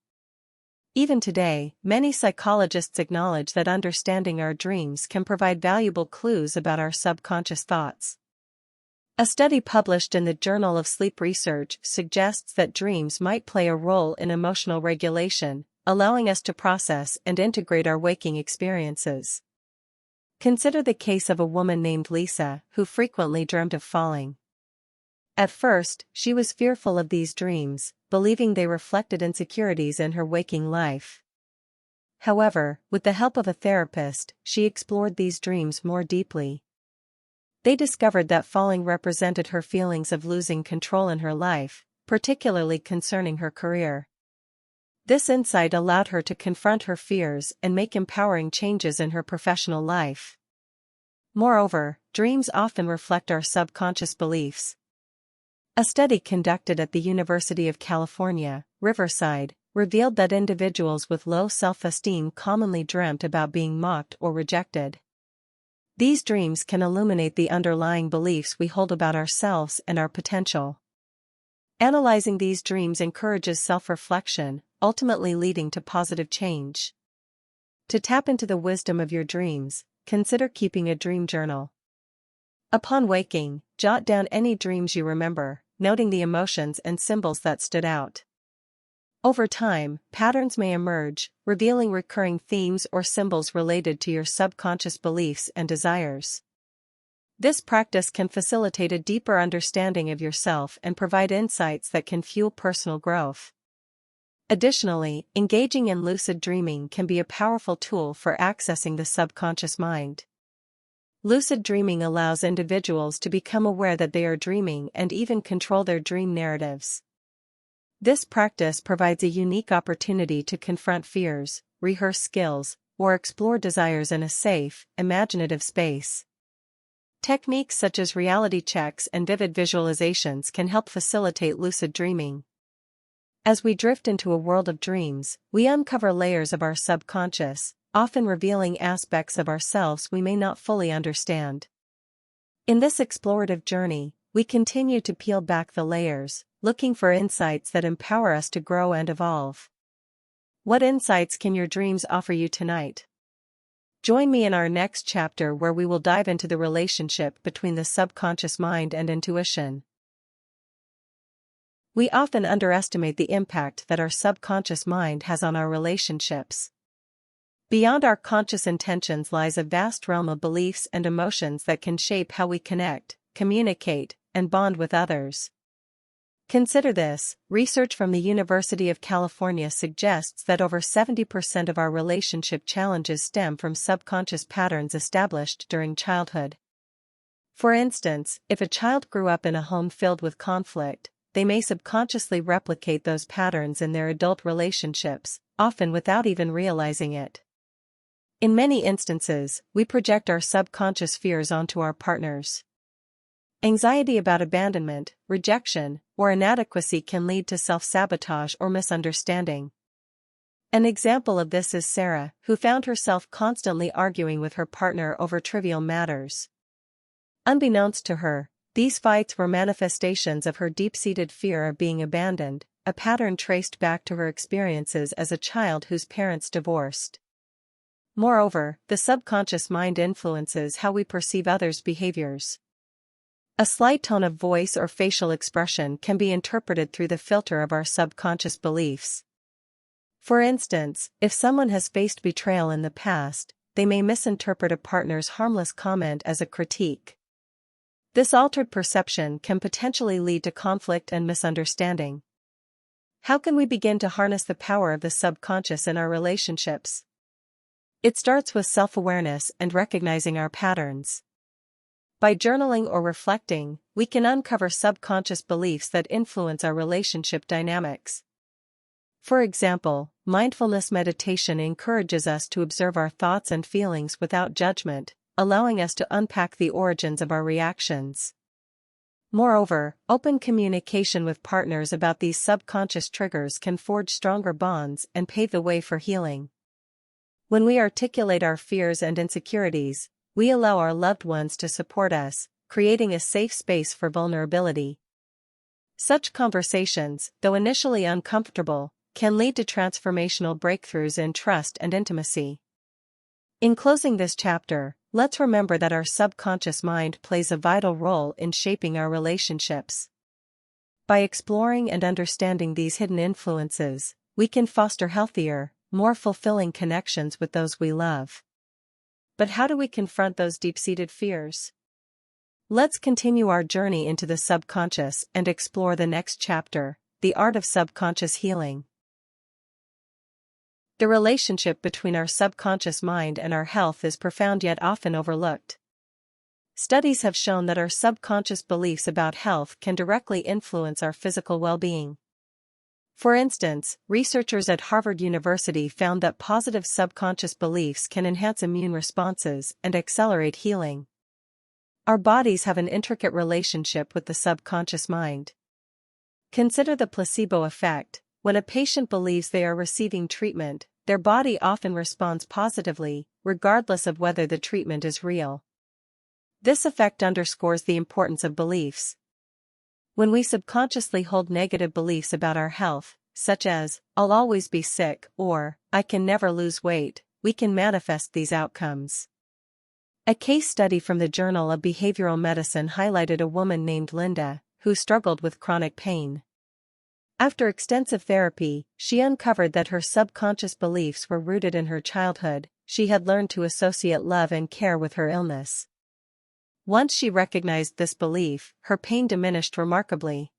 Even today, many psychologists acknowledge that understanding our dreams can provide valuable clues about our subconscious thoughts. A study published in the Journal of Sleep Research suggests that dreams might play a role in emotional regulation, allowing us to process and integrate our waking experiences. Consider the case of a woman named Lisa, who frequently dreamed of falling. At first, she was fearful of these dreams, believing they reflected insecurities in her waking life. However, with the help of a therapist, she explored these dreams more deeply. They discovered that falling represented her feelings of losing control in her life, particularly concerning her career. This insight allowed her to confront her fears and make empowering changes in her professional life. Moreover, dreams often reflect our subconscious beliefs. A study conducted at the University of California, Riverside, revealed that individuals with low self-esteem commonly dreamt about being mocked or rejected. These dreams can illuminate the underlying beliefs we hold about ourselves and our potential. Analyzing these dreams encourages self-reflection, ultimately leading to positive change. To tap into the wisdom of your dreams, consider keeping a dream journal. Upon waking, jot down any dreams you remember, noting the emotions and symbols that stood out. Over time, patterns may emerge, revealing recurring themes or symbols related to your subconscious beliefs and desires. This practice can facilitate a deeper understanding of yourself and provide insights that can fuel personal growth. Additionally, engaging in lucid dreaming can be a powerful tool for accessing the subconscious mind. Lucid dreaming allows individuals to become aware that they are dreaming and even control their dream narratives. This practice provides a unique opportunity to confront fears, rehearse skills, or explore desires in a safe, imaginative space. Techniques such as reality checks and vivid visualizations can help facilitate lucid dreaming. As we drift into a world of dreams, we uncover layers of our subconscious, often revealing aspects of ourselves we may not fully understand. In this explorative journey, we continue to peel back the layers, looking for insights that empower us to grow and evolve. What insights can your dreams offer you tonight? Join me in our next chapter where we will dive into the relationship between the subconscious mind and intuition. We often underestimate the impact that our subconscious mind has on our relationships. Beyond our conscious intentions lies a vast realm of beliefs and emotions that can shape how we connect, communicate, and bond with others. Consider this: research from the University of California suggests that over 70% of our relationship challenges stem from subconscious patterns established during childhood. For instance, if a child grew up in a home filled with conflict, they may subconsciously replicate those patterns in their adult relationships, often without even realizing it. In many instances, we project our subconscious fears onto our partners. Anxiety about abandonment, rejection, or inadequacy can lead to self-sabotage or misunderstanding. An example of this is Sarah, who found herself constantly arguing with her partner over trivial matters. Unbeknownst to her, these fights were manifestations of her deep-seated fear of being abandoned, a pattern traced back to her experiences as a child whose parents divorced. Moreover, the subconscious mind influences how we perceive others' behaviors. A slight tone of voice or facial expression can be interpreted through the filter of our subconscious beliefs. For instance, if someone has faced betrayal in the past, they may misinterpret a partner's harmless comment as a critique. This altered perception can potentially lead to conflict and misunderstanding. How can we begin to harness the power of the subconscious in our relationships? It starts with self-awareness and recognizing our patterns. By journaling or reflecting, we can uncover subconscious beliefs that influence our relationship dynamics. For example, mindfulness meditation encourages us to observe our thoughts and feelings without judgment, allowing us to unpack the origins of our reactions. Moreover, open communication with partners about these subconscious triggers can forge stronger bonds and pave the way for healing. When we articulate our fears and insecurities, we allow our loved ones to support us, creating a safe space for vulnerability. Such conversations, though initially uncomfortable, can lead to transformational breakthroughs in trust and intimacy. In closing this chapter, let's remember that our subconscious mind plays a vital role in shaping our relationships. By exploring and understanding these hidden influences, we can foster healthier, more fulfilling connections with those we love. But how do we confront those deep-seated fears? Let's continue our journey into the subconscious and explore the next chapter, the art of subconscious healing. The relationship between our subconscious mind and our health is profound yet often overlooked. Studies have shown that our subconscious beliefs about health can directly influence our physical well-being. For instance, researchers at Harvard University found that positive subconscious beliefs can enhance immune responses and accelerate healing. Our bodies have an intricate relationship with the subconscious mind. Consider the placebo effect. When a patient believes they are receiving treatment, their body often responds positively, regardless of whether the treatment is real. This effect underscores the importance of beliefs. When we subconsciously hold negative beliefs about our health, such as, "I'll always be sick," or, "I can never lose weight," we can manifest these outcomes. A case study from the Journal of Behavioral Medicine highlighted a woman named Linda, who struggled with chronic pain. After extensive therapy, she uncovered that her subconscious beliefs were rooted in her childhood. She had learned to associate love and care with her illness. Once she recognized this belief, her pain diminished remarkably.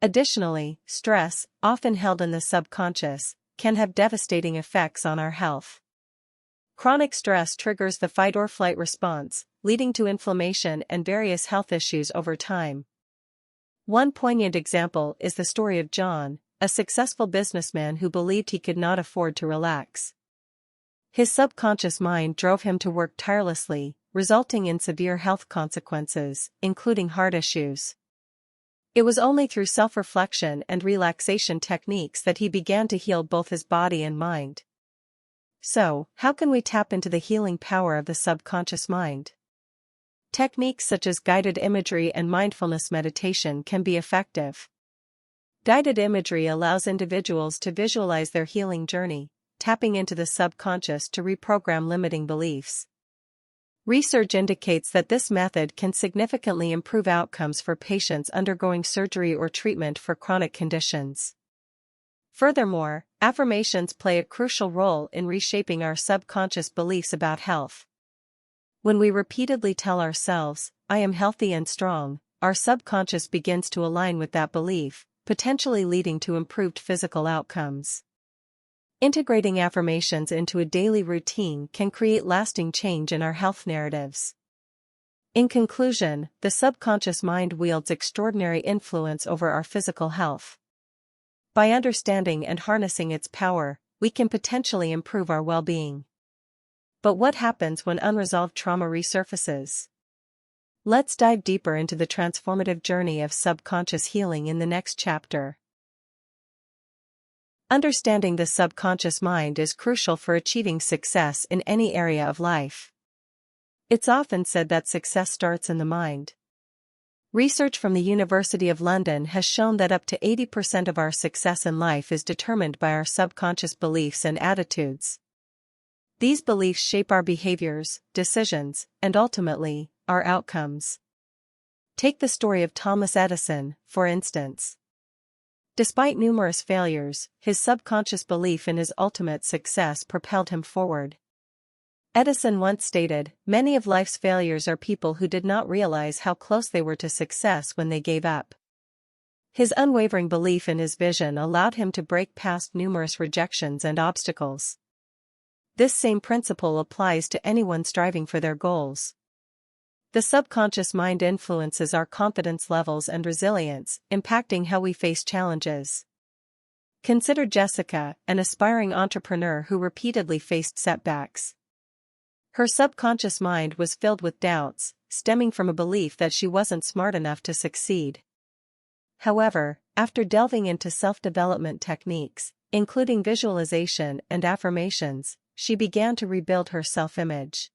Additionally, stress, often held in the subconscious, can have devastating effects on our health. Chronic stress triggers the fight-or-flight response, leading to inflammation and various health issues over time. One poignant example is the story of John, a successful businessman who believed he could not afford to relax. His subconscious mind drove him to work tirelessly, resulting in severe health consequences, including heart issues. It was only through self-reflection and relaxation techniques that he began to heal both his body and mind. So, how can we tap into the healing power of the subconscious mind? Techniques such as guided imagery and mindfulness meditation can be effective. Guided imagery allows individuals to visualize their healing journey, tapping into the subconscious to reprogram limiting beliefs. Research indicates that this method can significantly improve outcomes for patients undergoing surgery or treatment for chronic conditions. Furthermore, affirmations play a crucial role in reshaping our subconscious beliefs about health. When we repeatedly tell ourselves, "I am healthy and strong," our subconscious begins to align with that belief, potentially leading to improved physical outcomes. Integrating affirmations into a daily routine can create lasting change in our health narratives. In conclusion, the subconscious mind wields extraordinary influence over our physical health. By understanding and harnessing its power, we can potentially improve our well-being. But what happens when unresolved trauma resurfaces? Let's dive deeper into the transformative journey of subconscious healing in the next chapter. Understanding the subconscious mind is crucial for achieving success in any area of life. It's often said that success starts in the mind. Research from the University of London has shown that up to 80% of our success in life is determined by our subconscious beliefs and attitudes. These beliefs shape our behaviors, decisions, and ultimately, our outcomes. Take the story of Thomas Edison, for instance. Despite numerous failures, his subconscious belief in his ultimate success propelled him forward. Edison once stated, "Many of life's failures are people who did not realize how close they were to success when they gave up." His unwavering belief in his vision allowed him to break past numerous rejections and obstacles. This same principle applies to anyone striving for their goals. The subconscious mind influences our confidence levels and resilience, impacting how we face challenges. Consider Jessica, an aspiring entrepreneur who repeatedly faced setbacks. Her subconscious mind was filled with doubts, stemming from a belief that she wasn't smart enough to succeed. However, after delving into self-development techniques, including visualization and affirmations, she began to rebuild her self-image.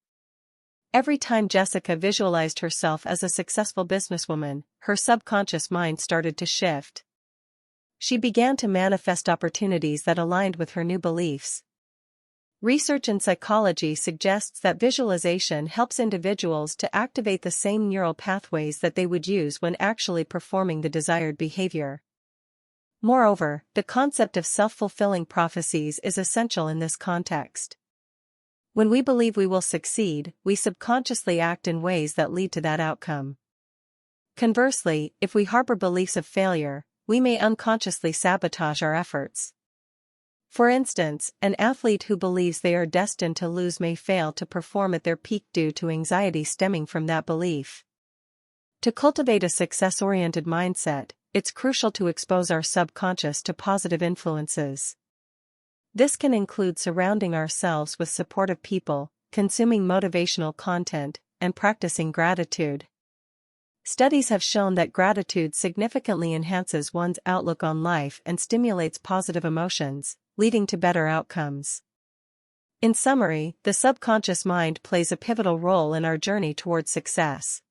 Every time Jessica visualized herself as a successful businesswoman, her subconscious mind started to shift. She began to manifest opportunities that aligned with her new beliefs. Research in psychology suggests that visualization helps individuals to activate the same neural pathways that they would use when actually performing the desired behavior. Moreover, the concept of self-fulfilling prophecies is essential in this context. When we believe we will succeed, we subconsciously act in ways that lead to that outcome. Conversely, if we harbor beliefs of failure, we may unconsciously sabotage our efforts. For instance, an athlete who believes they are destined to lose may fail to perform at their peak due to anxiety stemming from that belief. To cultivate a success-oriented mindset, it's crucial to expose our subconscious to positive influences. This can include surrounding ourselves with supportive people, consuming motivational content, and practicing gratitude. Studies have shown that gratitude significantly enhances one's outlook on life and stimulates positive emotions, leading to better outcomes. In summary, the subconscious mind plays a pivotal role in our journey toward success.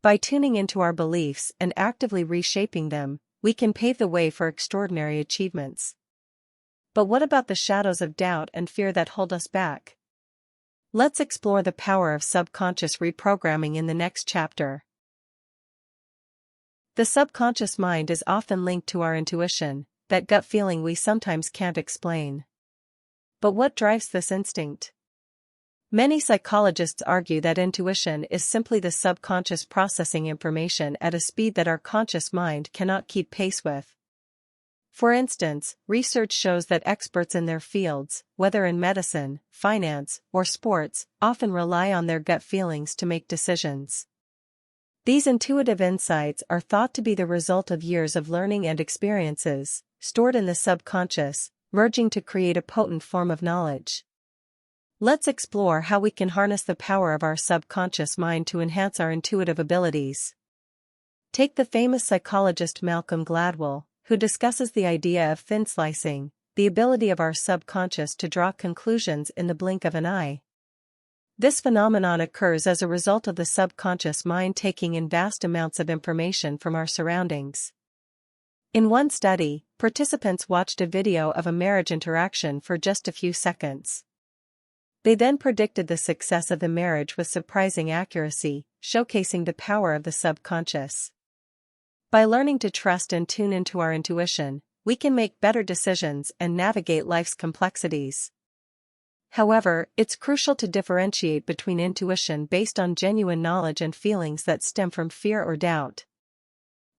By tuning into our beliefs and actively reshaping them, we can pave the way for extraordinary achievements. But what about the shadows of doubt and fear that hold us back? Let's explore the power of subconscious reprogramming in the next chapter. The subconscious mind is often linked to our intuition, that gut feeling we sometimes can't explain. But what drives this instinct? Many psychologists argue that intuition is simply the subconscious processing information at a speed that our conscious mind cannot keep pace with. For instance, research shows that experts in their fields, whether in medicine, finance, or sports, often rely on their gut feelings to make decisions. These intuitive insights are thought to be the result of years of learning and experiences, stored in the subconscious, merging to create a potent form of knowledge. Let's explore how we can harness the power of our subconscious mind to enhance our intuitive abilities. Take the famous psychologist Malcolm Gladwell, who discusses the idea of thin slicing, the ability of our subconscious to draw conclusions in the blink of an eye. This phenomenon occurs as a result of the subconscious mind taking in vast amounts of information from our surroundings. In one study, participants watched a video of a marriage interaction for just a few seconds. They then predicted the success of the marriage with surprising accuracy, showcasing the power of the subconscious. By learning to trust and tune into our intuition, we can make better decisions and navigate life's complexities. However, it's crucial to differentiate between intuition based on genuine knowledge and feelings that stem from fear or doubt.